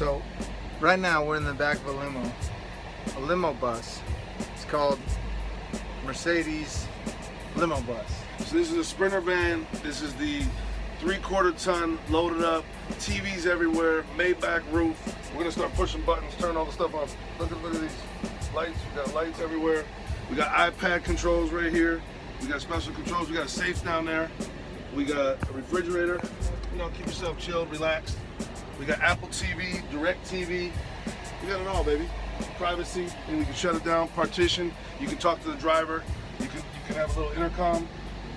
So right now we're in the back of a limo bus. It's called Mercedes limo bus. So this is a Sprinter van. This is the 3/4 ton loaded up, TVs everywhere, Maybach roof. We're gonna start pushing buttons, turn all the stuff off. Look at these lights. We got lights everywhere. We got iPad controls right here. We got special controls. We got safes down there. We got a refrigerator. You know, keep yourself chilled, relaxed. We got Apple TV, Direct TV. We got it all, baby. Privacy, and we can shut it down. Partition. You can talk to the driver. You can have a little intercom.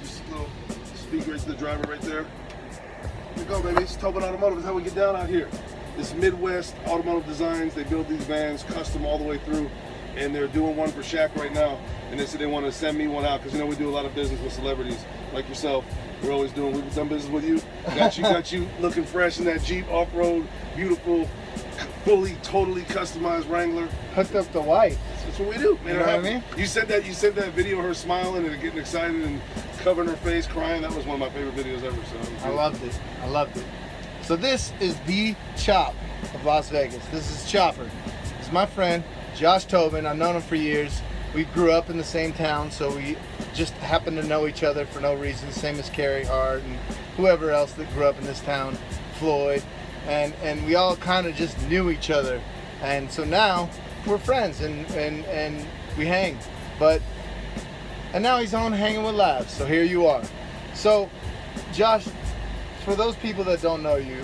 Just a little speaker right to the driver right there. Here we go, baby. It's Towbin Automotive. That's how we get down out here. This Midwest Automotive Designs. They build these vans custom all the way through, and they're doing one for Shaq right now. And they said they want to send me one out because, you know, we do a lot of business with celebrities like yourself. We've done business with you. Got you looking fresh in that Jeep, off-road, beautiful, fully, totally customized Wrangler. Hooked up the wife. That's what we do, man. You know what I mean? You said that video of her smiling and getting excited and covering her face, crying. That was one of my favorite videos ever. So I loved it. So this is the Chop of Las Vegas. This is Chopper. This is my friend, Josh Towbin. I've known him for years. We grew up in the same town, so we just happened to know each other for no reason. Same as Carrie Hart and whoever else that grew up in this town, Floyd. And we all kind of just knew each other. And so now we're friends and we hang. And now he's on hanging with LAVS. So here you are. So Josh, for those people that don't know you,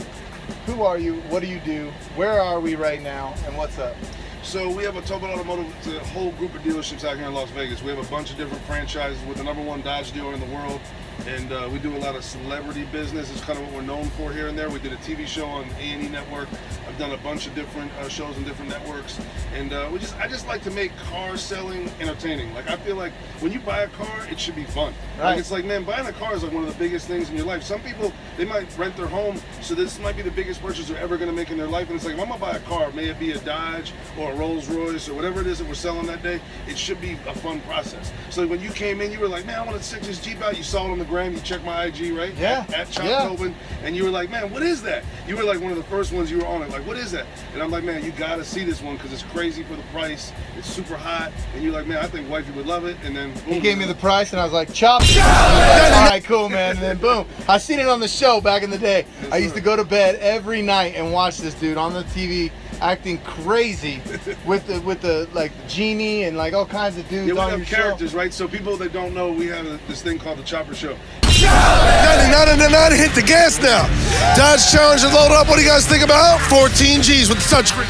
who are you? What do you do? Where are we right now? And what's up? So we have a Towbin Automotive, it's a whole group of dealerships out here in Las Vegas. We have a bunch of different franchises. We're the #1 Dodge dealer in the world, and we do a lot of celebrity business. It's kind of what we're known for here and there. We did a TV show on A&E Network. I've done a bunch of different shows on different networks, and I just like to make car selling entertaining. Like, I feel like when you buy a car, it should be fun. Right. Like, it's like, man, buying a car is like one of the biggest things in your life. Some people, they might rent their home, so this might be the biggest purchase they're ever going to make in their life. And it's like, if I'm going to buy a car, may it be a Dodge or a Rolls Royce or whatever it is that we're selling that day, it should be a fun process. So when you came in, you were like, man, I want to check this Jeep out. You saw it on the gram, you checked my IG, right? Yeah. At Chop Towbin, and you were like, man, what is that? You were like one of the first ones you were on it. Like, what is that? And I'm like, man, you got to see this one because it's crazy for the price. It's super hot. And you're like, man, I think wifey would love it. And then boom, He gave me the price, and I was like, Chop. All right, cool, man. And then boom, I seen it on the show back in the day. Yes, I used to go to bed every night and watch this dude on the TV acting crazy with the like the genie and like all kinds of dudes yeah, we on have your characters, show. right? So people that don't know, we have this thing called the Chopper Show. 99 hit the gas now. Dodge Challenger load up. What do you guys think about 14 G's with the touchscreen?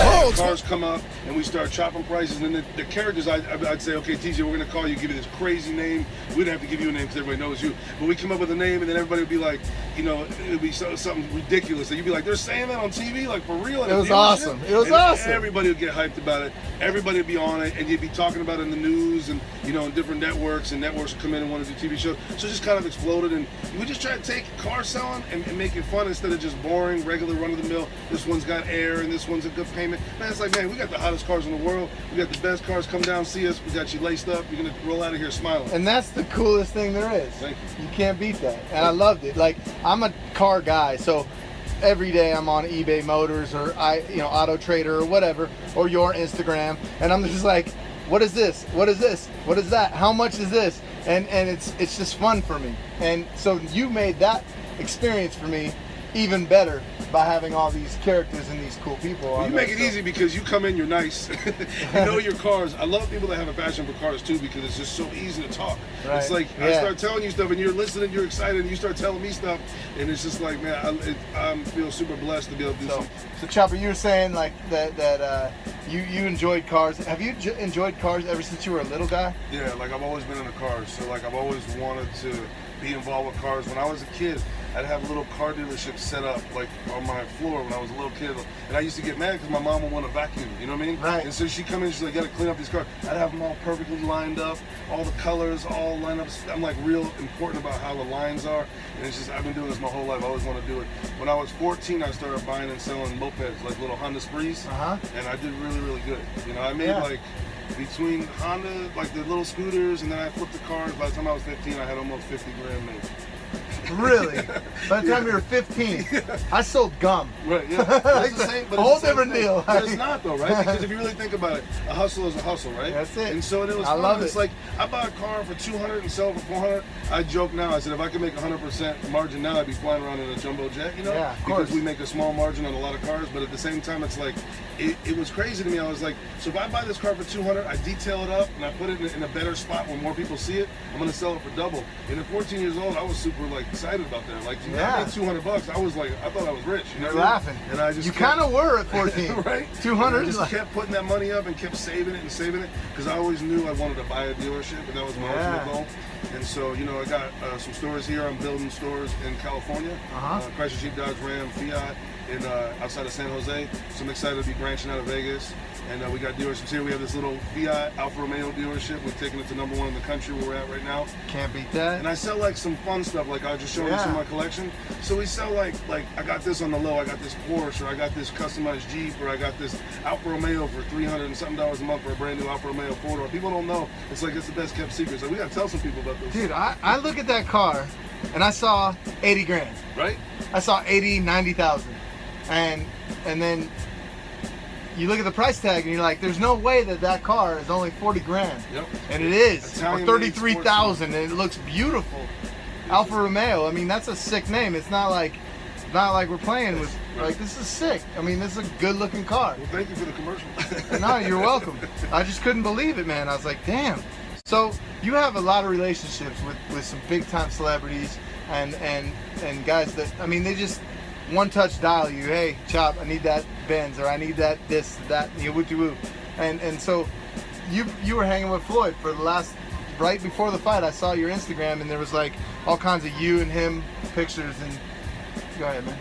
Oh, Cars come up and we start chopping prices, and then the characters, I'd say, okay, TJ, we're gonna call you, give you this crazy name. We didn't have to give you a name because everybody knows you, but we come up with a name, and then everybody would be like, you know, it would be something ridiculous. And you'd be like, they're saying that on TV, like for real. It was awesome. It was awesome. Everybody would get hyped about it. Everybody would be on it, and you'd be talking about it in the news, and you know, in different networks, and networks would come in and want to do TV shows. So it just kind of exploded, and we just try to take car selling and make it fun instead of just boring, regular, run-of-the-mill. This one's got air, and this one's a good payment. Man, it's like, man, we got the hottest cars in the world. We got the best cars. Come down, see us. We got you laced up. You're gonna roll out of here smiling. And that's the coolest thing there is. Thank you. You can't beat that. And I loved it. Like, I'm a car guy, so every day I'm on eBay Motors or Auto Trader or whatever, or your Instagram, and I'm just like, what is this? What is this? What is that? How much is this? And it's just fun for me. And so you made that experience for me even better by having all these characters and these cool people. Well, you make it easy because you come in, you're nice. You know your cars. I love people that have a passion for cars too because it's just so easy to talk. Right. It's like I start telling you stuff and you're listening, you're excited, and you start telling me stuff, and it's just like, man, I feel super blessed to be able to do something. So Chopper, you were saying like that you enjoyed cars. Have you enjoyed cars ever since you were a little guy? Yeah, like I've always been into cars. So like I've always wanted to be involved with cars. When I was a kid, I'd have little car dealerships set up like on my floor when I was a little kid, and I used to get mad because my mom would want to vacuum. You know what I mean? Right. And so she'd come in, she's like, "You got to clean up these cars." I'd have them all perfectly lined up, all the colors all lined up. I'm like real important about how the lines are, and it's just I've been doing this my whole life. I always want to do it. When I was 14, I started buying and selling mopeds, like little Honda Sprees, and I did really, really good. You know, I made like between Honda, like the little scooters, and then I flipped the cars. By the time I was 15, I had almost 50 grand made. Really? By the time you were 15, I sold gum. Right, yeah. That's the same, but a it's whole the same different thing. deal. But it's not though, right? Because if you really think about it, a hustle is a hustle, right? That's it. And so it was I fun. love It's it. like, I buy a car for 200 and sell it for 400. I joke now, I said, if I could make 100% margin now, I'd be flying around in a jumbo jet, you know? Yeah, of because course. we make a small margin on a lot of cars, but at the same time, it's like, it was crazy to me. I was like, so if I buy this car for 200, I detail it up and I put it in a better spot where more people see it, I'm gonna sell it for double. And at 14 years old, I was super like excited about that. Like, I made 200 bucks. I was like, I thought I was rich. You know You're what I mean? laughing. And I just You kind of were at 14. right? 200. And I just kept putting that money up and kept saving it and saving it because I always knew I wanted to buy a dealership, and that was my ultimate goal. And so, you know, I got some stores here. I'm building stores in California, Chrysler, Jeep, Dodge, Ram, Fiat, in outside of San Jose. So I'm excited to be branching out of Vegas. And we got dealerships here. We have this little Fiat Alfa Romeo dealership. We've taken it to #1 in the country where we're at right now. Can't beat that. And I sell like some fun stuff, like I was just showing you some of my collection. So we sell like I got this on the low, I got this Porsche, or I got this customized Jeep, or I got this Alfa Romeo for $300 and something a month for a brand new Alfa Romeo 4-door. People don't know. It's like it's the best kept secret. So we gotta tell some people about this. Dude, I look at that car and I saw 80 grand. Right? I saw 80, 90,000. And then you look at the price tag and you're like, there's no way that car is only 40 grand. Yep. And it is. Italian Or 33,000, and it looks beautiful. Alfa Romeo, I mean, that's a sick name. It's not like we're playing with, like, this is sick. I mean, this is a good looking car. Well, thank you for the commercial. No, you're welcome. I just couldn't believe it, man. I was like, damn. So you have a lot of relationships with some big time celebrities and guys that, I mean, they just one touch dial you. Hey, Chop, I need that Benz, or I need that this, that, woo. And so you were hanging with Floyd for the last, right before the fight. I saw your Instagram and there was like all kinds of you and him pictures. And go ahead, man.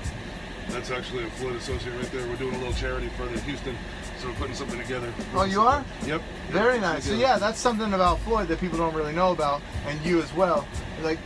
That's actually a Floyd associate right there. We're doing a little charity for the Houston, so we're putting something together. Oh, you are? Yep. Very nice. So yeah, that's something about Floyd that people don't really know about, and you as well. Like,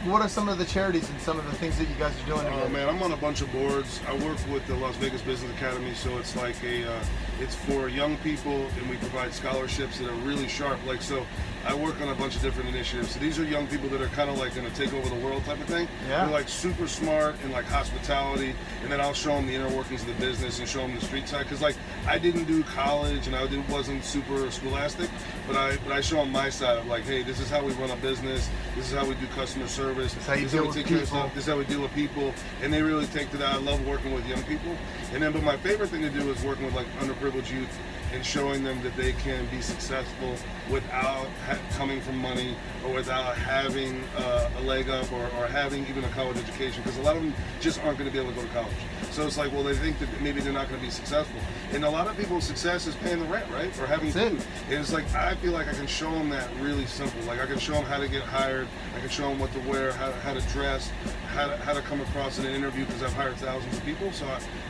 what are some of the charities and some of the things that you guys are doing together? Oh man, I'm on a bunch of boards. I work with the Las Vegas Business Academy, so it's like it's for young people, and we provide scholarships that are really sharp. Like, so I work on a bunch of different initiatives. So these are young people that are kind of like going to take over the world type of thing. Yeah. They're like super smart in like hospitality, and then I'll show them the inner workings of the business and show them the street side. Because like I didn't do college and wasn't super scholastic, but I show them my side of like, hey, this is how we run a business. This is how we do customer service. This is how you deal with people. This is how we deal with people, and they really take to that. I love working with young people, and then but my favorite thing to do is working with like underprivileged youth and showing them that they can be successful without coming from money or without having a leg up or having even a college education, because a lot of them just aren't going to be able to go to college. So it's like, well, they think that maybe they're not going to be successful. And a lot of people's success is paying the rent, right? Or having food. And it's like, I feel like I can show them that really simple. Like I can show them how to get hired. I can show them what to wear, how to dress, how to come across in an interview, because I've hired thousands of people. So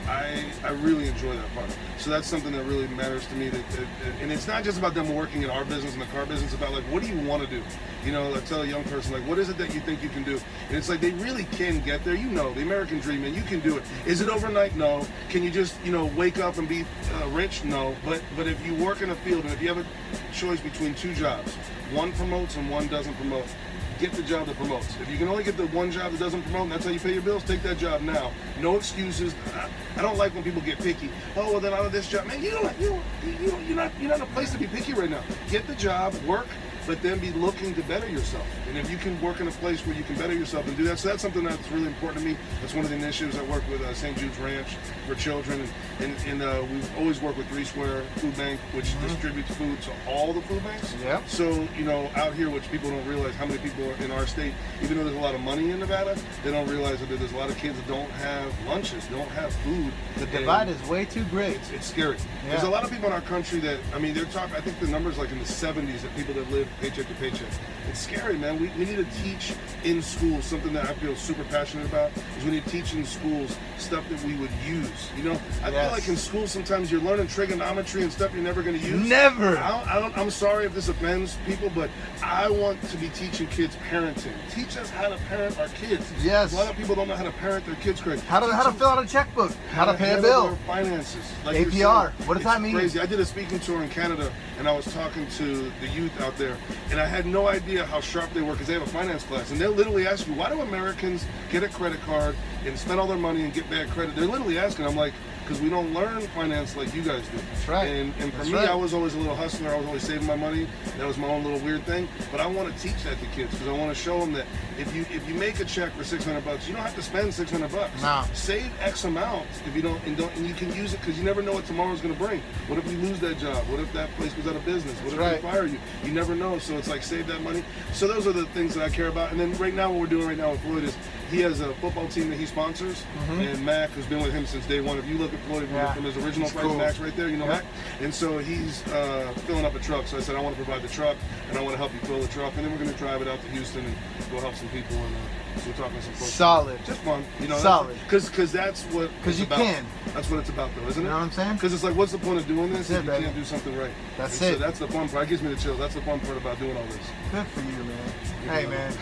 I really enjoy that part. So that's something that really matters to me. And it's not just about them working in our business, in the car business, about like, what do you want to do? You know, I tell a young person, like, what is it that you think you can do? And it's like, they really can get there. You know, the American dream, and you can do it. Is it overnight? No. Can you just, you know, wake up and be rich? No. But if you work in a field, and if you have a choice between two jobs, one promotes and one doesn't promote, get the job that promotes. If you can only get the one job that doesn't promote, and that's how you pay your bills, take that job now. No excuses. I don't like when people get picky. Oh, well, then out of this job, man, you're not in a place to be picky right now. Get the job, work, but then be looking to better yourself. And if you can work in a place where you can better yourself and do that, so that's something that's really important to me. That's one of the initiatives I work with St. Jude's Ranch for children, and we've always worked with 3 Square Food Bank, which distributes food to all the food banks. Yep. So, you know, out here, which people don't realize how many people are in our state, even though there's a lot of money in Nevada, they don't realize that there's a lot of kids that don't have lunches, don't have food. The divide is way too great. It's scary. Yeah. There's a lot of people in our country that, I mean, they're talking, I think the number's like in the 70s of people that live paycheck to paycheck. It's scary, man. We need to teach in schools, something that I feel super passionate about, is we need to teach in schools stuff that we would use. You know, I feel like in school sometimes you're learning trigonometry and stuff you're never going to use. Never. I'm sorry if this offends people, but I want to be teaching kids parenting. Teach us how to parent our kids. Yes. A lot of people don't know how to parent their kids correctly. How to fill out a checkbook. How to pay a bill. Their finances. Like APR. What does that mean? Crazy. I did a speaking tour in Canada, and I was talking to the youth out there, And I had no idea how sharp they were because they have a finance class. And they'll literally ask you, why do Americans get a credit card and spend all their money and get bad credit? They're literally asking. I'm like, because we don't learn finance like you guys do. That's right. And for That's me, right. I was always a little hustler. I was always saving my money. That was my own little weird thing. But I want to teach that to kids because I want to show them that if you make a check for $600, you don't have to spend $600. No. Save X amount if you don't, and you can use it because you never know what tomorrow's going to bring. What if you lose that job? What if that place goes out of business? What if right. they fire you? You never know. So it's like save that money. So those are the things that I care about. And then right now, what we're doing right now with Floyd is he has a football team that he sponsors, and Mac has been with him since day one. If you look at Floyd from his original He's price, cool. Mac's right there, you know Mac. And so he's filling up a truck. So I said I want to provide the truck, and I want to help you fill the truck, and then we're going to drive it out to Houston and go help some people. And so we're talking to some folks. Solid. Just fun, you know. Solid. Because that's what. Because you about. can. That's what it's about, though, isn't it? You know what I'm saying? Because it's like, what's the point of doing this That's if it, you baby. can't do something right? That's And it. So that's the fun part. It gives me the chills. That's the fun part about doing all this. Good for you, man. Hey, man.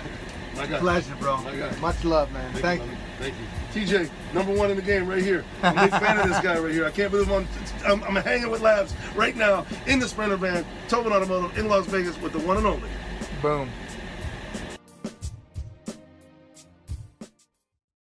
My guy. Pleasure, bro. My guy. Much love, man. Thank you. Thank you. TJ, #1 in the game right here. I'm a big fan of this guy right here. I can't believe I'm hanging with LAVS right now in the Sprinter van, Towbin Automotive in Las Vegas with the one and only. Boom.